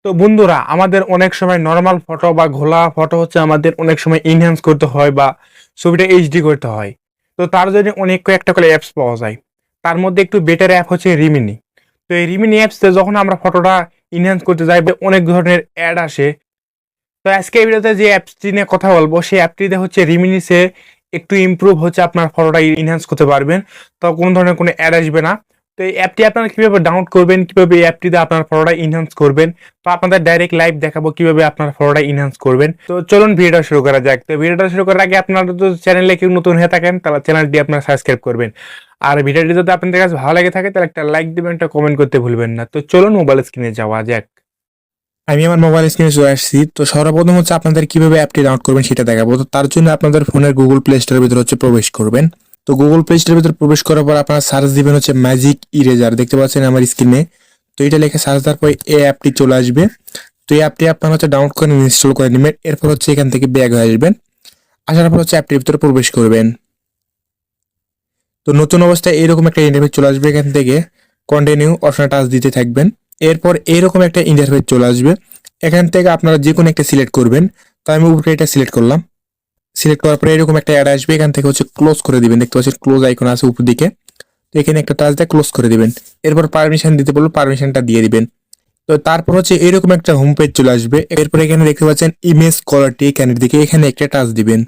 তো বন্ধুরা, আমাদের অনেক সময় নর্মাল ফটো বা ঘোলা ফটো হচ্ছে আমাদের অনেক সময় ইনহ্যান্স করতে হয় বা ছবিটা এইচডি করতে হয়। তো তার জন্য অনেক কয়েকটা করে অ্যাপস পাওয়া যায়। তার মধ্যে একটু বেটার অ্যাপ হচ্ছে রিমিনি। তো এই রিমিনি অ্যাপসে যখন আমরা ফটোটা ইনহ্যান্স করতে যাই অনেক ধরনের অ্যাড আসে। তো আজকে এই ভিডিওতে যে অ্যাপসটি নিয়ে কথা বলবো সেই অ্যাপটিতে হচ্ছে রিমিনিসে একটু ইমপ্রুভ হচ্ছে আপনার ফটোটা ইনহ্যান্স করতে পারবেন। তো কোনো ধরনের কোনো অ্যাড আসবে না। তো এই অ্যাপটি আপনারা কিভাবে ডাউনলোড করবেন, কিভাবে এই অ্যাপটিতে আপনার ফটোটা ইনহ্যান্স করবেন, তো আপনাদের ডাইরেক্ট লাইভ দেখাবো কিভাবে আপনার ফটোটা ইনহ্যান্স করবেন। তো চলুন ভিডিওটা শুরু করা যাক। তো ভিডিওটা শুরু করার আগে আপনারা যদি চ্যানেলে কেউ নতুন হয়ে থাকেন তাহলে চ্যানেলটি আপনারা সাবস্ক্রাইব করবেন। আর ভিডিওটি যদি আপনাদের কাছে ভালো লাগে থাকে তাহলে একটা লাইক দিবেন, একটা কমেন্ট করতে ভুলবেন না। তো চলুন মোবাইল স্ক্রিনে যাওয়া যাক। আমি আমার মোবাইল স্ক্রিনে চলে আসছি। তো সর্বপ্রথম হচ্ছে আপনাদের কিভাবে অ্যাপটি ডাউনলোড করবেন সেটা দেখাবো। তো তার জন্য আপনাদের ফোনের গুগল প্লে স্টোরের ভিতরে হচ্ছে প্রবেশ করবেন। তো গুগল প্লে স্টোরের ভিতরে প্রবেশ করার পর আপনারা সার্চ দিবেন হচ্ছে ম্যাজিক ইরেজার, দেখতে পাচ্ছেন আমার স্ক্রিনে। তো এটা লিখে সার্চ দেওয়ার পর এই অ্যাপটি চলে আসবে। তো এই অ্যাপটি আপনারা হচ্ছে ডাউনলোড করে ইনস্টল করে নেবেন। এরপর হচ্ছে এখান থেকে ব্যাক হয়ে আসবেন। আসার পর হচ্ছে অ্যাপটির ভিতরে প্রবেশ করবেন। তো নতুন অবস্থায় এরকম একটা ইন্টারফেস চলে আসবে। এখান থেকে কন্টিনিউ অপশনে টাচ দিতে থাকবেন। এরপর এরকম একটা ইন্টারফেস চলে আসবে। এখান থেকে আপনারা যে কোনো একটা সিলেক্ট করবেন। তো আমি উপরে এটা সিলেক্ট করলাম। সিলেক্ট করার পরে এরকম একটা অ্যাড আসবে। এখান থেকে হচ্ছে ক্লোজ করে দিবেন, দেখতে পাচ্ছেন ক্লোজ আইকন আছে উপর দিকে। তো এখানে একটা টাচ দিয়ে ক্লোজ করে দিবেন। এরপর পারমিশন দিতে বলবো, পারমিশনটা দিয়ে দিবেন। তো তারপর হচ্ছে এরকম একটা হোম পেজ চলে আসবে। এরপর এখানে দেখতে পাচ্ছেন ইমেজ কোয়ালিটি, এখানের দিকে এখানে একটা টাচ দিবেন।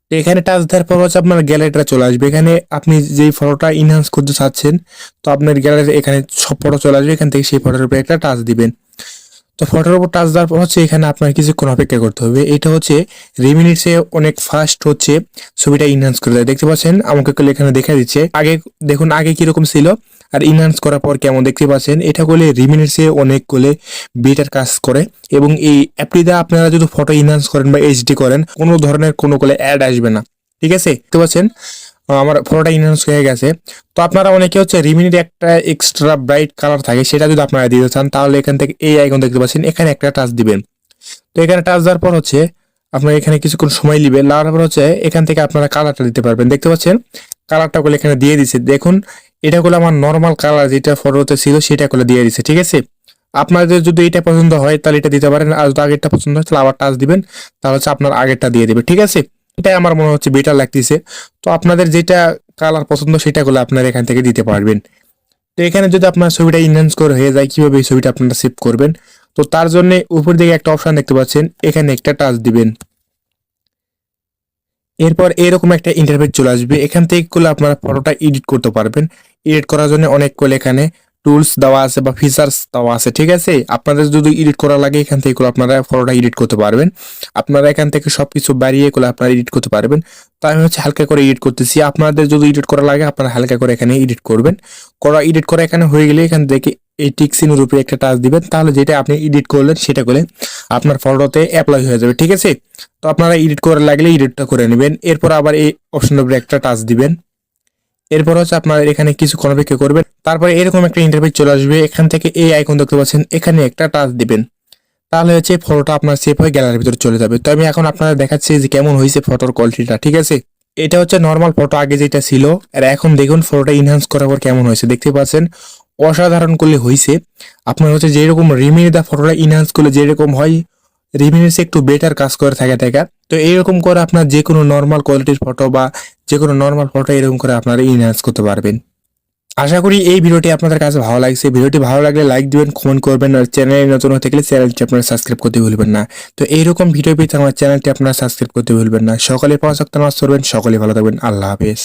তো এখানে টাচ দেওয়ার পর হচ্ছে আপনার গ্যালারিটা চলে আসবে। এখানে আপনি যেই ফটোটা ইনহ্যান্স করতে চাচ্ছেন, তো আপনার গ্যালারি এখানে সব ফটো চলে আসবে। এখান থেকে সেই ফটোর উপরে একটা টাচ দিবেন। তো ফটোর উপর টাচ দেওয়ার পর হচ্ছে এখানে আপনার কিছুক্ষণ অপেক্ষা করতে হবে। এটা হচ্ছে রিমিনিটসে অনেক ফাস্ট হচ্ছে ছবিটা ইনহ্যান্স করে দেয়, দেখতে পাচ্ছেন আমাকে এখানে দেখা দিচ্ছে। আগে দেখুন আগে কিরকম ছিল আর ইনহ্যান্স করার পর কেমন, দেখতে পাচ্ছেন। এটা করলে রিমিনিটসে অনেক করলে বেটার কাজ করে। এবং এই অ্যাপটি দিয়ে আপনারা যদি ফটো ইনহ্যান্স করেন বা এইচডি করেন, কোনো ধরনের কোনো করলে অ্যাড আসবে না, ঠিক আছে। দেখতে পাচ্ছেন আমার ফটোটা ইনহ্যান্স হয়ে গেছে। তো আপনারা অনেকে হচ্ছে রিমিনির একটা এক্সট্রা ব্রাইট কালার থাকে, সেটা যদি আপনারা দিতে চান তাহলে এখান থেকে এই আইকন দেখতে পাচ্ছেন, এখানে একটা টাচ দিবেন। তো এখানে টাচ দেওয়ার পর হচ্ছে আপনার এখানে কিছুক্ষণ সময় নেবে। নেওয়ার পর হচ্ছে এখান থেকে আপনারা কালারটা দিতে পারবেন, দেখতে পাচ্ছেন কালারটা গুলো এখানে দিয়ে দিচ্ছে। দেখুন এটা গুলো আমার নর্মাল কালার যেটা ফটোতে ছিল সেটা গুলো দিয়ে দিচ্ছে, ঠিক আছে। আপনাদের যদি এটা পছন্দ হয় তাহলে এটা দিতে পারেন, আর যদি আগেরটা পছন্দ হয় তাহলে আবার টাচ দিবেন, তাহলে হচ্ছে আপনার আগেরটা দিয়ে দেবে, ঠিক আছে। এটাই আমার মনে হচ্ছে বেটার লাগতেছে। তো আপনাদের যেটা কালার পছন্দ সেটা গুলো আপনারা এখান থেকে দিতে পারবেন। তো এখানে যদি আপনার ছবিটা ইনহ্যান্স করে হয়ে যায়, কিভাবে এই ছবিটা আপনারা সেভ করবেন, তো তার জন্য উপর দিকে একটা অপশন দেখতে পাচ্ছেন, এখানে একটা টাচ দিবেন। এরপর এরকম একটা ইন্টারফেস চলে আসবে। এখান থেকে করলে আপনারা ফটোটা এডিট করতে পারবেন। এডিট করার জন্য অনেক করলে এখানে টুলস দেওয়া আছে বা ফিচার্স দেওয়া আছে, ঠিক আছে। আপনাদের যদি এডিট করা লাগে এখান থেকে করে আপনারা ফটোটা এডিট করতে পারবেন। আপনারা এখান থেকে সবকিছু বাড়িয়ে করে আপনারা এডিট করতে পারবেন। তো আমি হচ্ছে হালকা করে এডিট করতেছি। আপনাদের যদি এডিট করা লাগে আপনারা হালকা করে এখানে এডিট করবেন। এডিট করা এখানে হয়ে গেলে এখান থেকে এই টিক চিহ্নের উপরে একটা টাচ দিবেন, তাহলে যেটা আপনি এডিট করলেন সেটা করে আপনার ফটোতে অ্যাপ্লাই হয়ে যাবে, ঠিক আছে। তো আপনারা এডিট করা লাগলে এডিটটা করে নেবেন। এরপর আবার এই অপশনের উপরে একটা টাচ দিবেন। এরপর হচ্ছে আপনারা এখানে কিছুক্ষণ অপেক্ষা করবেন। তারপরে এরকম একটা ইন্টারফেস চলে আসবে। এখান থেকে এই আইকন দেখতে পাচ্ছেন, এখানে একটা টাচ দিবেন, তাহলে হচ্ছে ফটোটা আপনার সেভ হয়ে গ্যালারির ভিতরে চলে যাবে। তো আমি এখন আপনারা দেখাচ্ছি যে কেমন হয়েছে ফটোর কোয়ালিটিটা, ঠিক আছে। এটা হচ্ছে নর্মাল ফটো আগে যেটা ছিল, আর এখন দেখুন ফটোটা ইনহ্যান্স করার পর কেমন হয়েছে, দেখতে পাচ্ছেন অসাধারণ করলে হয়েছে। আপনার হচ্ছে যেরকম রিমিনি দা ফটোটা ইনহ্যান্স করলে যেরকম হয়, রিমিনিসে একটু বেটার কাজ করে থাকে দেখা। তো এইরকম করে আপনার যে কোনো নর্মাল কোয়ালিটির ফটো বা যে কোনো নর্মাল ফটো এরকম করে আপনারা ইনহ্যান্স করতে পারবেন। আশা করি এই ভিডিওটি আপনাদের কাছে ভালো লাগছে। ভিডিওটি ভালো লাগলে লাইক দিবেন, কমেন্ট করবেন, আর চ্যানেলে নতুন হতে গেলে চ্যানেলটি আপনারা সাবস্ক্রাইব করতে ভুলবেন না। তো এইরকম ভিডিও পেতে আমার চ্যানেলটি আপনারা সাবস্ক্রাইব করতে ভুলবেন না। সকলে 5 ওয়াক্ত নামাজ পড়বেন, সকলে ভালো থাকবেন। আল্লাহ হাফেজ।